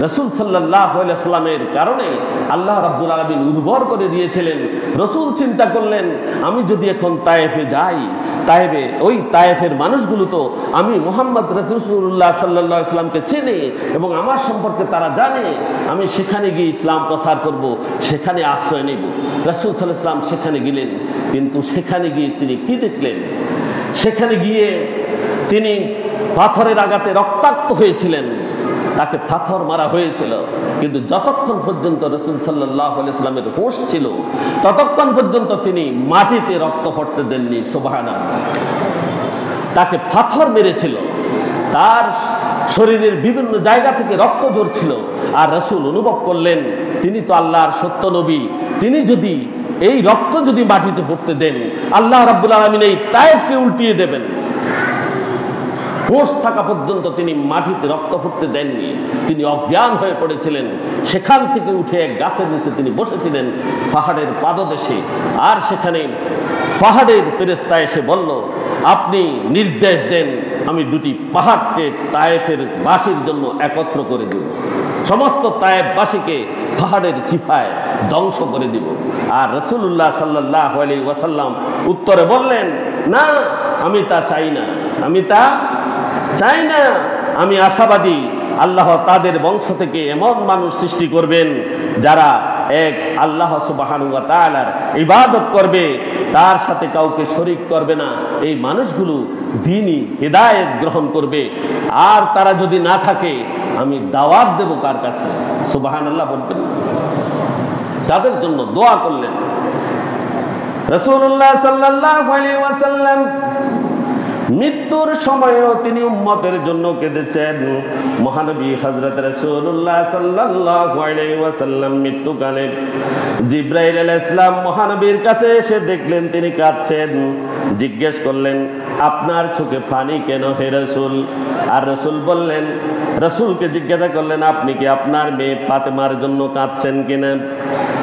রাসূল সাল্লাল্লাহু আলাইহি ওয়াসাল্লামের কারণে আল্লাহ রাব্বুল আলামিন উর্বর করে দিয়েছিলেন। রাসূল চিন্তা করলেন, আমি যদি এখন তায়েফে যাই, ওই তায়েফের মানুষগুলো তো আমি মুহাম্মদ রাসূলুল্লাহ সাল্লাল্লাহু আলাইহি ওয়াসাল্লামকে চেনে এবং আমার সম্পর্কে তারা জানে, আমি সেখানে গিয়ে ইসলাম প্রচার করব, সেখানে আশ্রয় নেব। রাসূল সাল্লাল্লাহু আলাইহি ওয়াসাল্লাম সেখানে গেলেন, কিন্তু সেখানে গিয়ে তিনি কি দেখলেন? সেখানে গিয়ে তিনি পাথরের আঘাতে রক্তাক্ত হয়েছিলেন, তাকে পাথর মারা হয়েছিল, কিন্তু যতক্ষণ পর্যন্ত রাসূল সাল্লাল্লাহু আলাইহি ওয়াসাল্লামের হুঁশ ছিল ততক্ষণ পর্যন্ত তিনি মাটিতে রক্ত পড়তে দেননি। সুবহানাল্লাহ। তাকে পাথর মেরেছিল, তার শরীরের বিভিন্ন জায়গা থেকে রক্ত ঝরছিল, আর রাসূল অনুভব করলেন তিনি তো আল্লাহর সত্য নবী, তিনি যদি এই রক্ত যদি মাটিতে পড়তে দেন, আল্লাহ রাব্বুল আলামিন এই তায়েফকে উল্টিয়ে দেবেন। হুঁশ থাকা পর্যন্ত তিনি মাটিতে রক্ত ফুটতে দেননি, তিনি অজ্ঞান হয়ে পড়েছিলেন। সেখান থেকে উঠে এক গাছের নিচে তিনি বসেছিলেন পাহাড়ের পাদদেশে। আর সেখানে পাহাড়ের ফেরেশতা এসে বলল, আপনি নির্দেশ দেন, আমি 2টি পাহাড়কে তায়েফের বাসীর জন্য একত্র করে দেব, সমস্ত তায়েফবাসীকে পাহাড়ের চিপায় ধ্বংস করে দিব। আর রাসূলুল্লাহ সাল্লাল্লাহু আলাইহি ওয়াসাল্লাম উত্তরে বললেন, না, আমি তা চাই না, আমি আশাবাদী আল্লাহ তাদের বংশ থেকে এমন মানুষ সৃষ্টি করবেন যারা এক আল্লাহ সুবহানাহু ওয়া তাআলার ইবাদত করবে, তার সাথে কাউকে শরীক করবে না, এই মানুষগুলো দ্বীনি হিদায়াত গ্রহণ করবে। আর তারা যদি না থাকে, আমি দাওয়াত দেব কার কাছে? সুবহানাল্লাহ বলবেন। তাদের জন্য দোয়া করলেন। রাসূলুল্লাহ সাল্লাল্লাহু আলাইহি ওয়াসাল্লাম মৃত্যুর সময়ও তিনি উম্মতের জন্য কেঁদেছেন। মহানবী হযরত রাসূলুল্লাহ সাল্লাল্লাহু আলাইহি ওয়াসাল্লাম মৃত্যুকালে জিবরাইল আলাইহিস সালাম মহানবীর কাছে এসে দেখলেন তিনি কাঁদছেন। জিজ্ঞেস করলেন, আপনার চোখে পানি কেন হে রাসূল? আর রাসূল বললেন, রাসূলকে জিজ্ঞাসা করলেন, আপনি কি আপনার মেয়ে ফাতেমার জন্য কাঁদছেন কিনা?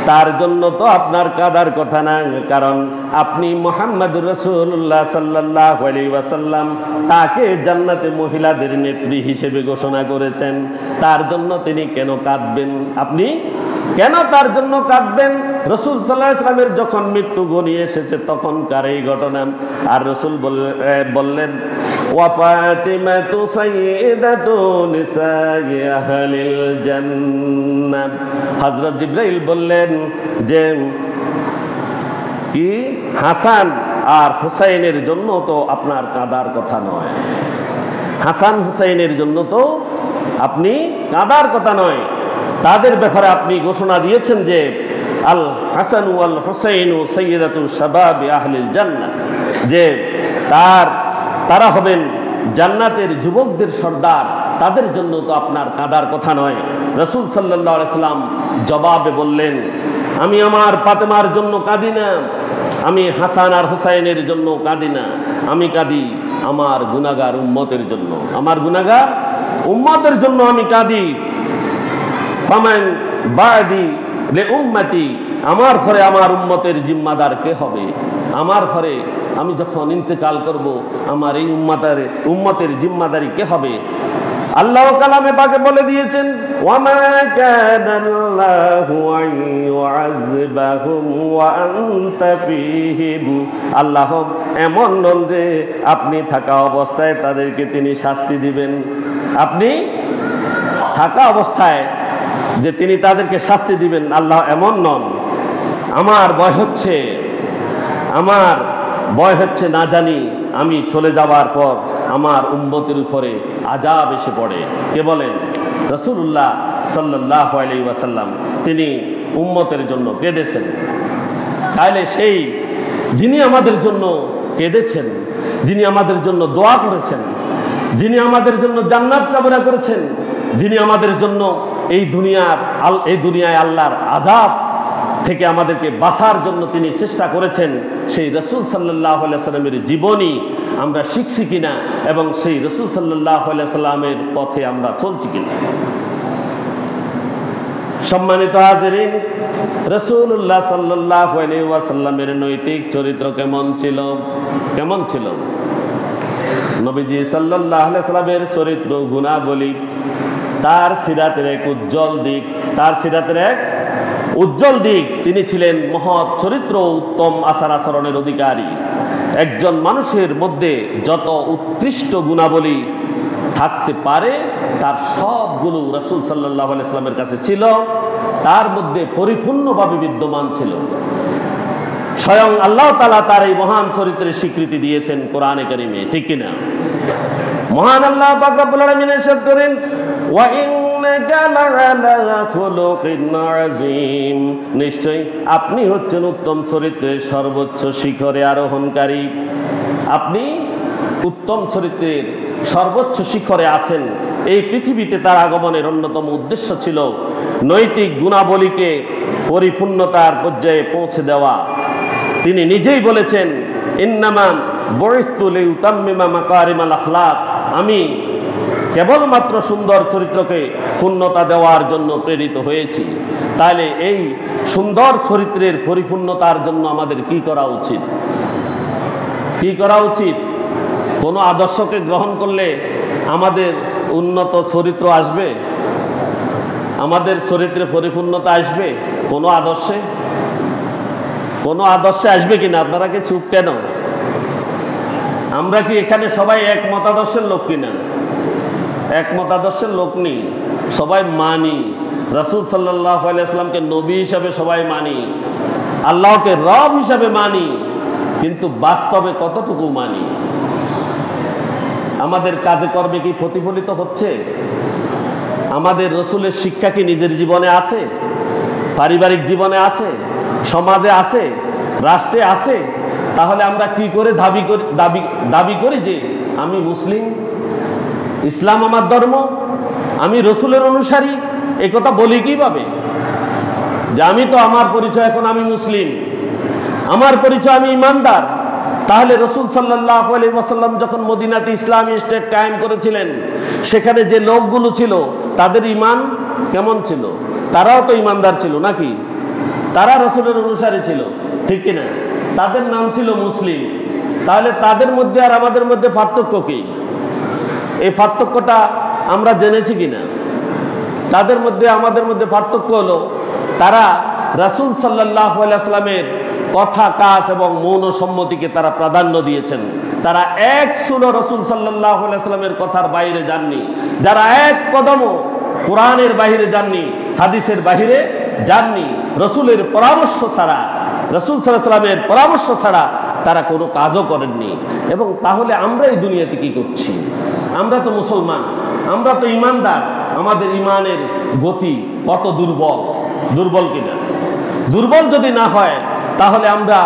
তার জন্য তো আপনার কাঁদার কথা না, কারণ আপনি মুহাম্মদুর রাসূলুল্লাহ সাল্লাল্লাহু আলাইহি ওয়াসাল্লাম তাকে জান্নাতে মহিলাদের নেত্রী হিসেবে ঘোষণা করেছেন। তার জন্য তিনি কেন কাঁদবেন? আপনি কেন তার জন্য কাঁদবেন? রাসূল সাল্লাল্লাহু আলাইহি ওয়াসাল্লামের যখন মৃত্যু ঘনিয়ে এসেছে তখনকার এই ঘটনা। আর রাসূল বললেন, ওয়া ফাতিমাতু সাইয়্যিদাতু নিসাই আহলিল জান্নাহ। হযরত জিবরাইল বললেন যে কি হাসান আর হুসাইনের জন্য তো আপনার কাঁদার কথা নয়, হাসান হুসাইনের জন্য তো আপনি কাঁদার কথা নয়। তাদের ব্যাপারে আপনি ঘোষণা দিয়েছেন যে আল হাসান ওয়াল হুসাইনু সাইয়্যিদাতু শাবাবি আহলিল জান্নাহ, যে তারা হবেন জান্নাতের যুবকদের সর্দার, তাদের জন্য তো আপনার কাঁদার কথা নয়। রাসূল সাল্লাল্লাহু আলাইহি সাল্লাম জবাবে বললেন, আমি আমার ফাতেমার জন্য কাঁদি না, আমি হাসান আর হুসাইনের জন্য কাঁদি না, আমি কাঁদি আমার গুনাহগার উম্মতের জন্য, আমার গুনাহগার উম্মতের জন্য আমি কাঁদি। ফামান বাদি লি উম্মতি, আমার পরে আমার উম্মতের জিম্মাদার কে হবে? আমার পরে আমি যখন ইন্তেকাল করব, আমার এই উম্মতের জিম্মাদারি কে হবে? আল্লাহ কালামে পাকে বলে দিয়েছেন, ওয়ামা কানাল্লাহু আইয়ুআযিবাহুম ওয়া আনতা ফীহিম। আল্লাহ এমন নন যে আপনি থাকা অবস্থায় তাদেরকে তিনি শাস্তি দিবেন। আপনি থাকা অবস্থায় যে তিনি তাদেরকে শাস্তি দিবেন, আল্লাহ এমন নন। আমার ভয় হচ্ছে না জানি আমি চলে যাওয়ার পর আমার উম্মতের উপরে আযাব এসে পড়ে। কে বলেন? রাসূলুল্লাহ সাল্লাল্লাহু আলাইহি ওয়াসাল্লাম তিনি উম্মতের জন্য কেঁদেছেন। তাহলে সেই যিনি আমাদের জন্য কেঁদেছেন, যিনি আমাদের জন্য দোয়া করেছেন, যিনি আমাদের জন্য জান্নাত কামনা করেছেন, যিনি আমাদের জন্য এই দুনিয়ায় আল্লাহর আযাব থেকে আমাদেরকে বাঁচার জন্য তিনি চেষ্টা করেছেন, সেই রাসূল সাল্লাল্লাহু আলাইহি সাল্লামের জীবনী আমরা শিখছি কিনা এবং সেই রাসূল সাল্লাল্লাহু আলাইহি সাল্লামের পথে আমরা চলছি কিনা। সম্মানিত হাজিরিন, রাসূলুল্লাহ সাল্লাল্লাহু আলাইহি ওয়াসাল্লামের নৈতিক চরিত্র কেমন ছিল? নবীজি সাল্লাল্লাহু আলাইহি সাল্লামের চরিত্র গুণাবলী, তার সিরাতের এক উজ্জ্বল দিক, তিনি ছিলেন মহৎ চরিত্র, উত্তম আচার আচরণের অধিকারী। একজন মানুষের মধ্যে যত উৎকৃষ্ট গুণাবলী থাকতে পারে তার সবগুলো রাসূল সাল্লাল্লাহু আলাইহি সাল্লামের কাছে ছিল, তার মধ্যে পরিপূর্ণভাবে বিদ্যমান ছিল। স্বয়ং আল্লাহ তাআলা তার এই মহান চরিত্রের স্বীকৃতি দিয়েছেন কোরআনে কারীমে, ঠিক কিনা? মহান আল্লাহ পাক রব্বুল আলামিন ইরশাদ করেন, ওয়া ইন্নাকা লাআলা খুলুকিন আযীম, নিশ্চয়ই আপনি হচ্ছেন উত্তম চরিত্রের সর্বোচ্চ শিখরে আরোহণকারী। আপনি উত্তম চরিত্রের সর্বোচ্চ শিখরে আছেন। এই পৃথিবীতে তার আগমনের অন্যতম উদ্দেশ্য ছিল নৈতিক গুণাবলীকে পরিপূর্ণতার পর্যায়ে পৌঁছে দেওয়া। তিনি নিজেই বলেছেন, ইন্নামা বুইসতু লিউতাম্মিমা মাকারিমাল আখলাক, আমি কেবলমাত্র সুন্দর চরিত্রকে পূর্ণতা দেওয়ার জন্য প্রেরিত হয়েছি। তাহলে এই সুন্দর চরিত্রের পরিপূর্ণতার জন্য আমাদের কি করা উচিত? কোনো আদর্শকে গ্রহণ করলে আমাদের উন্নত চরিত্র আসবে, আমাদের চরিত্রে পরিপূর্ণতা আসবে কোনো আদর্শে আসবে কিনা? আপনারা কি চুপ কেন? আমরা কি এখানে সবাই এক মতাদর্শের লোক কিনা? এক মতাদর্শের লোক নেই, সবাই মানি রাসূল সাল্লাল্লাহু আলাইহি ওয়াসাল্লামকে নবী হিসাবে সবাই মানি, আল্লাহকে রব হিসাবে মানি, কিন্তু বাস্তবে কতটুকু মানি? আমাদের কাজে কর্মে কি প্রতিফলিত হচ্ছে? আমাদের রসুলের শিক্ষা কি নিজের জীবনে আছে, পারিবারিক জীবনে আছে, সমাজে আছে, রাষ্ট্রে আছে? তাহলে আমরা কি করে দাবি করি যে আমি মুসলিম, ইসলাম আমার ধর্ম, আমি রসুলের অনুসারী? এই কথা বলি কিভাবে যে আমি তো আমার পরিচয় এখন আমি মুসলিম, আমার পরিচয় আমি ইমানদার? তাহলে রসুল সাল্লাল্লাহু আলাইহি ওয়াসাল্লাম যখন মদিনাতে ইসলামী স্টেট কায়েম করেছিলেন, সেখানে যে লোকগুলো ছিল তাদের ঈমান কেমন ছিল? তারাও তো ইমানদার ছিল নাকি? তারা রসুলের অনুসারী ছিল, ঠিক কিনা? তাদের নাম ছিল মুসলিম। তাহলে তাদের মধ্যে আর আমাদের মধ্যে পার্থক্য কি? এই পার্থক্যটা আমরা জেনেছি কিনা? তাদের মধ্যে আমাদের মধ্যে পার্থক্য হলো তারা রাসূল সাল্লাল্লাহু আলাইহি ওয়াসাল্লামের কথা, কাজ এবং মৌন সম্মতিকে তারা প্রাধান্য দিয়েছেন। তারা এক সুলো রাসূল সাল্লাল্লাহু আলাইহি ওয়াসাল্লামের কথার বাইরে যাননি। যারা এক কদমও কোরআনের বাইরে যাননি, হাদিসের বাইরে যাননি, রসুলের পরামর্শ ছাড়া, রসুল সাল্লাল্লাহু আলাইহি ওয়াসাল্লামের পরামর্শ ছাড়া তারা কোনো কাজও করেননি। এবং তাহলে আমরা এই দুনিয়াতে কি করছি? আমরা তো মুসলমান, আমরা তো ইমানদার, আমাদের ইমানের গতি কত দুর্বল, দুর্বল কিনা? দুর্বল যদি না হয় তাহলে আমরা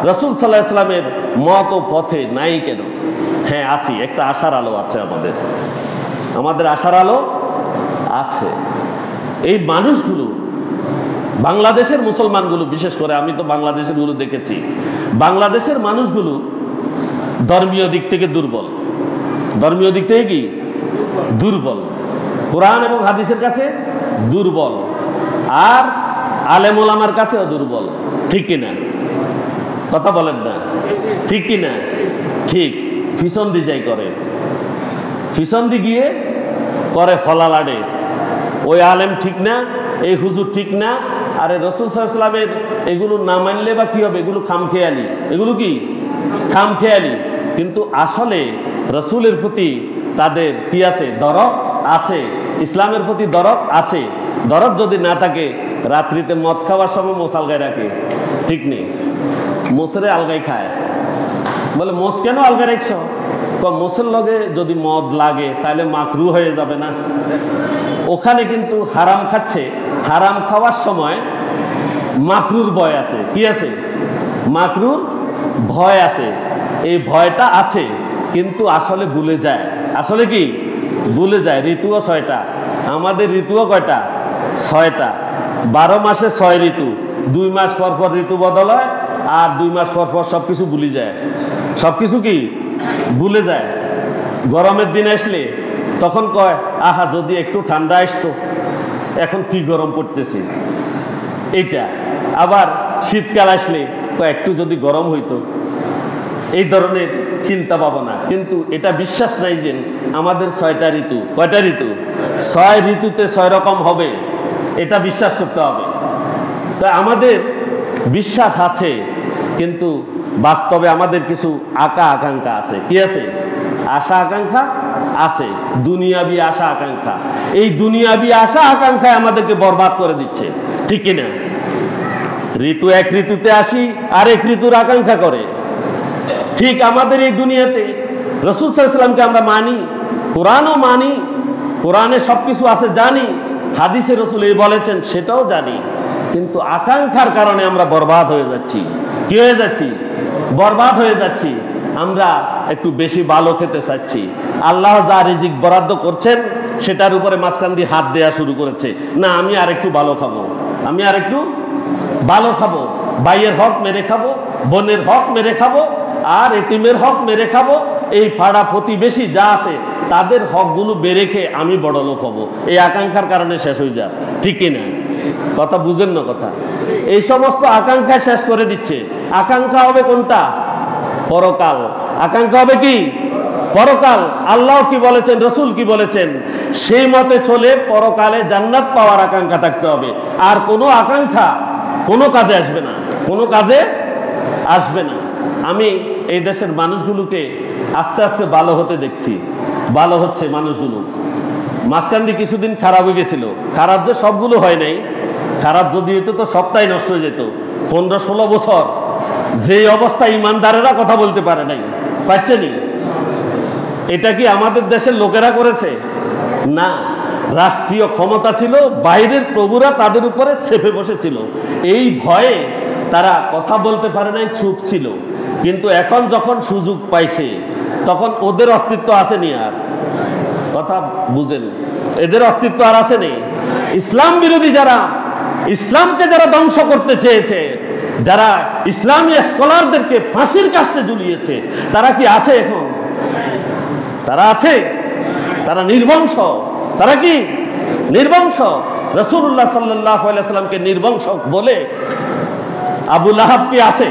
রাসূল সাল্লাল্লাহু আলাইহি ওয়াসাল্লামের মত ও পথে নাই কেন? হ্যাঁ আছি, একটা আশার আলো আছে আমাদের আশার আলো আছে। এই মানুষগুলো, বাংলাদেশের মুসলমানগুলো বিশেষ করে, আমি তো বাংলাদেশের গুলো দেখেছি, বাংলাদেশের মানুষগুলো ধর্মীয় দিক থেকে দুর্বল। ধর্মীয় দিক থেকে কি দুর্বল? কোরআন এবং হাদিসের কাছে দুর্বল, আর আলেম ওলামার কাছেও দুর্বল, ঠিক কিনা? কথা বলেন না, ঠিক কিনা? ঠিক। পিছন দিয়ে যাই করে, পিছন দিয়ে গিয়ে করে ফলা লাড়ে, ওই আলেম ঠিক না, এই হুজুর ঠিক না, আরে রাসূল সাল্লাল্লাহু আলাইহি ওয়াসাল্লামের এগুলো না মানলে বা কি হবে? এগুলো খামখেয়ালি, এগুলো কি খামখেয়ালি। কিন্তু আসলে রসুলের প্রতি তাদের কি আছে? দরদ আছে। ইসলামের প্রতি দরদ আছে। দরদ যদি না থাকে, রাত্রিতে মদ খাওয়ার সময় মোষ আলগায় রাখে, ঠিক নেই? মোষরে আলগাই খায়, বলে মোষ কেন আলগায় রাখছ? মোষের লগে যদি মদ লাগে তাহলে মাকরু হয়ে যাবে না? ওখানে কিন্তু হারাম খাচ্ছে, হারাম খাওয়ার সময় মাকরুর ভয় আছে। কি আছে? মাকরুর ভয় আছে। এই ভয়টা আছে, কিন্তু আসলে ভুলে যায়। আসলে কি ভুলে যায়? ঋতুও 6টা, আমাদের ঋতুও কয়টা? 6টা। 12 মাসে 6 ঋতু, 2 মাস পর পর ঋতু বদল হয়, আর 2 মাস পর পর সবকিছু ভুলে যায়। সবকিছু কি ভুলে যায়? গরমের দিন আসলে তখন কয়, আহা যদি একটু ঠান্ডা আসতো, এখন কি গরম পড়তেছে এইটা। আবার শীতকাল আসলে কয় একটু যদি গরম হইতো। এই ধরনের চিন্তা ভাবনা। কিন্তু এটা বিশ্বাস নাই যে আমাদের 6টা ঋতু। কয়টা ঋতু? 6 ঋতুতে 6 রকম হবে, এটা বিশ্বাস করতে হবে। তাই আমাদের বিশ্বাস আছে, কিন্তু বাস্তবে আমাদের কিছু আকাঙ্ক্ষা আছে। কি আছে? আশা আকাঙ্ক্ষা আছে, দুনিয়াবি আশা আকাঙ্ক্ষা। এই দুনিয়াবি আশা আকাঙ্ক্ষায় আমাদেরকে বরবাদ করে দিচ্ছে, ঠিক কিনা? ঋতু এক ঋতুতে আসি, আরেক ঋতুর আকাঙ্ক্ষা করে। ঠিক আমাদের এই দুনিয়াতে রাসূল সাল্লাল্লাহু আলাইহি ওয়াসাল্লামকে আমরা মানি, কোরআনও মানি, কোরআনে সবকিছু আছে জানি, হাদিসে রাসূল এই বলেছেন সেটাও জানি, কিন্তু আকাঙ্ক্ষার কারণে আমরা বরবাদ হয়ে যাচ্ছি। কি হয়ে যাচ্ছি? বরবাদ হয়ে যাচ্ছি। আমরা একটু বেশি ভালো খেতে চাচ্ছি। আল্লাহ যা রিজিক বরাদ্দ করছেন সেটার উপরে মাঝখান দিয়ে হাত দেওয়া শুরু করেছে। না, আমি আর একটু ভালো খাবো, আমি আর একটু ভালো খাবো, ভাইয়ের হক মেরে খাবো, বোনের হক মেরে খাবো, আর এতিমের হক মেরে খাবো। এই পাড়া প্রতিবেশী যা আছে তাদের হকগুলো বেড়ে খেয়ে আমি বড় লোক হবো। এই আকাঙ্ক্ষার কারণে শেষ হয়ে যায়, ঠিক কিনা? কথা বুঝেন না কথা? এই সমস্ত আকাঙ্ক্ষা শেষ করে দিচ্ছে। আকাঙ্ক্ষা হবে কোনটা? পরকাল। আকাঙ্ক্ষা হবে কি? পরকাল। আল্লাহ কি বলেছেন, রসুল কি বলেছেন, সেই মতে চলে পরকালে জান্নাত পাওয়ার আকাঙ্ক্ষা থাকতে হবে। আর কোনো আকাঙ্ক্ষা কোনো কাজে আসবে না, কোনো কাজে আসবে না। আমি এই দেশের মানুষগুলোকে আস্তে আস্তে ভালো হতে দেখছি, ভালো হচ্ছে মানুষগুলো। মাঝখান দিয়ে কিছুদিন খারাপ হয়ে গেছিল। খারাপ যে সবগুলো হয় নাই, খারাপ যদি হইতো তো সবটাই নষ্ট হয়ে যেত। 15-16 বছর যে অবস্থা ইমানদারেরা কথা বলতে পারে নাই, পাচ্ছেনি। এটা কি আমাদের দেশের লোকেরা করেছে? না, রাষ্ট্রীয় ক্ষমতা ছিল, বাইরের প্রভুরা তাদের উপরে চেপে বসেছিল। এই ভয়ে তারা কথা বলতে পারে নাই, চুপ ছিল। কিন্তু এখন যখন সুযোগ পাইছে তখন ওদের অস্তিত্ব আসেনি। আর কথা বুঝেন, এদের অস্তিত্ব আর আসেনি। ইসলাম বিরোধী যারা, ইসলামকে যারা ধ্বংস করতে চেয়েছে, যারা ইসলামী স্কলারদেরকে ফাঁসির কাস্টে ঝুলিয়েছে, তারা কি আছে এখন? তারা আছে? তারা নির্বংশ। তারা কি নির্বংশ? রাসূলুল্লাহ সাল্লাল্লাহু আলাইহি ওয়াসাল্লামকে নির্বংশ বলে আবু লাহাব কি আছে?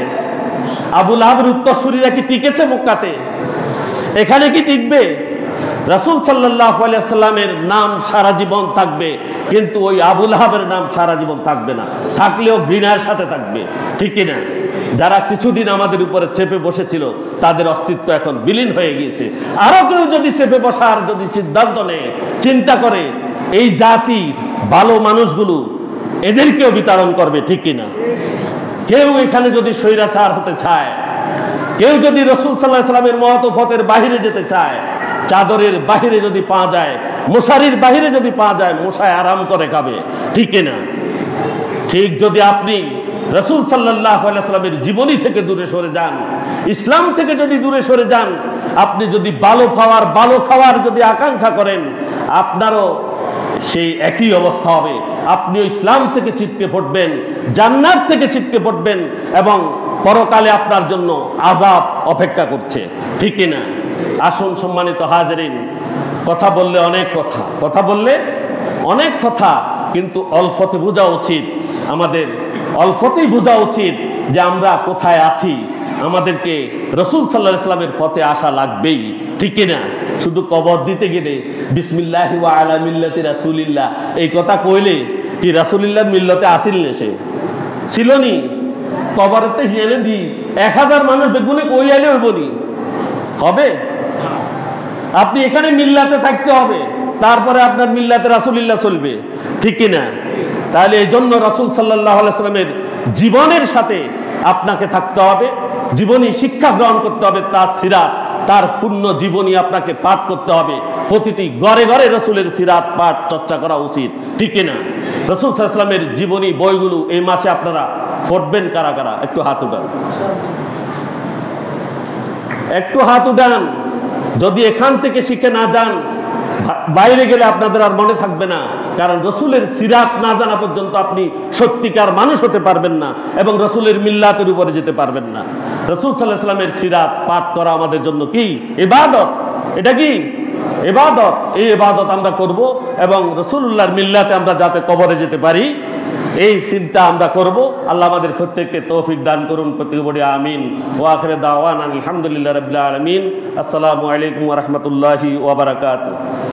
আবু লাহাবের উত্তরসূরিরা কি টিকেছে মক্কাতে? এখানে কি টিকবে? রাসূল সাল্লাল্লাহু আলাইহি ওয়াসাল্লামের নাম সারা জীবন থাকবে, কিন্তু ওই আবু লাহাবের নাম সারা জীবন থাকবে না। থাকলেও ঘৃণার সাথে থাকবে, ঠিক কি না? যারা কিছুদিন আমাদের উপরে চেপে বসেছিল তাদের অস্তিত্ব এখন বিলীন হয়ে গিয়েছে। আরো কেউ যদি চেপে বসার যদি সিদ্ধান্ত নেয়, চিন্তা করে, এই জাতির ভালো মানুষগুলো এদেরকেও বিতাড়ন করবে, ঠিক কিনা? কেউ এখানে যদি স্বৈরাচার হতে চায়, কেউ যদি রাসূল সাল্লাল্লাহু আলাইহি ওয়াসাল্লামের মতফতের বাহিরে যেতে চায়, চাদরের বাহিরে যদি পা যায়, মশারির বাহিরে যদি পা যায়, মশায় আরাম করে খাবে, ঠিক কিনা? ঠিক যদি আপনি রাসূল সাল্লাল্লাহু আলাইহি ওয়াসাল্লামের জীবনী থেকে দূরে সরে যান, ইসলাম থেকে যদি দূরে সরে যান, আপনি যদি ভালো খাওয়ার যদি আকাঙ্ক্ষা করেন, আপনারও সেই একই অবস্থা হবে। আপনিও ইসলাম থেকে ছিটকে পড়বেন, জান্নাত থেকে ছিটকে পড়বেন, এবং পরকালে আপনার জন্য আযাব অপেক্ষা করছে, ঠিক কিনা? আসুন সম্মানিত হাজিরিন, কথা বললে অনেক কথা বললে অনেক কথা, কিন্তু অল্পতে বোঝা উচিত। আমাদের অল্পতেই বোঝা উচিত যে আমরা কোথায় আছি। আমাদেরকে রাসূল সাল্লাল্লাহু আলাইহি ওয়াসাল্লামের পথে আসা লাগবেই, ঠিক না? শুধু কবর দিতে গেলে বিসমিল্লাহি ওয়া আলা মিল্লাতি রাসূলিল্লাহ এই কথা কইলে কি রাসূলুল্লাহর মিল্লতে আসিল না? সে ছিল নি? কবরেতে হিয়ালে দি 1000 মানুষ বেগুনে কই আইলে হইবনি? হবে? আপনি এখানে মিল্লাতে থাকতে হবে, তারপরে আপনার মিল্লাতে রাসূলুল্লাহ চলবে, ঠিক কি না? তাহলে এই জন্য রাসূল সাল্লাল্লাহু আলাইহি ওয়াসাল্লামের জীবনের সাথে আপনাকে থাকতে হবে, জীবনী শিক্ষা গ্রহণ করতে হবে, তার সিরাত, তার পূর্ণ জীবনী আপনাকে পাঠ করতে হবে। প্রতিটি ঘরে ঘরে রাসূলের সিরাত পাঠ চর্চা করা উচিত, ঠিক কি না? রাসূল সাল্লাল্লাহু আলাইহি ওয়াসাল্লামের জীবনী বইগুলো এই মাসে আপনারা পড়বেন কারা কারা? একটু হাত উঠান, একটু হাত উঠান। যদি এখান থেকে শিখে না যান, বাইরে গেলে আপনাদের আর মনে থাকবে না। কারণ রাসূলের সিরাত না জানা পর্যন্ত আপনি সত্যিকার মানুষ হতে পারবেন না এবং রাসূলের মিল্লাতের উপরে যেতে পারবেন না। রাসূল সাল্লাল্লাহু আলাইহি ওয়াসাল্লামের সিরাত পাঠ করা আমাদের জন্য কি ইবাদত? এটা কি ইবাদত? এই ইবাদত আমরা করব এবং রাসূলুল্লাহর মিল্লাতে আমরা যাতে কবরে যেতে পারি এই চিন্তা আমরা করব। আল্লাহ আমাদের প্রত্যেককে তৌফিক দান করুন, প্রত্যেকে বলি আমিন। ওয়া আখিরু দাওয়ানা আলহামদুলিল্লাহি রাব্বিল আলামিন। আসসালামু আলাইকুম ওয়া রাহমাতুল্লাহি ওয়া বারাকাতুহু।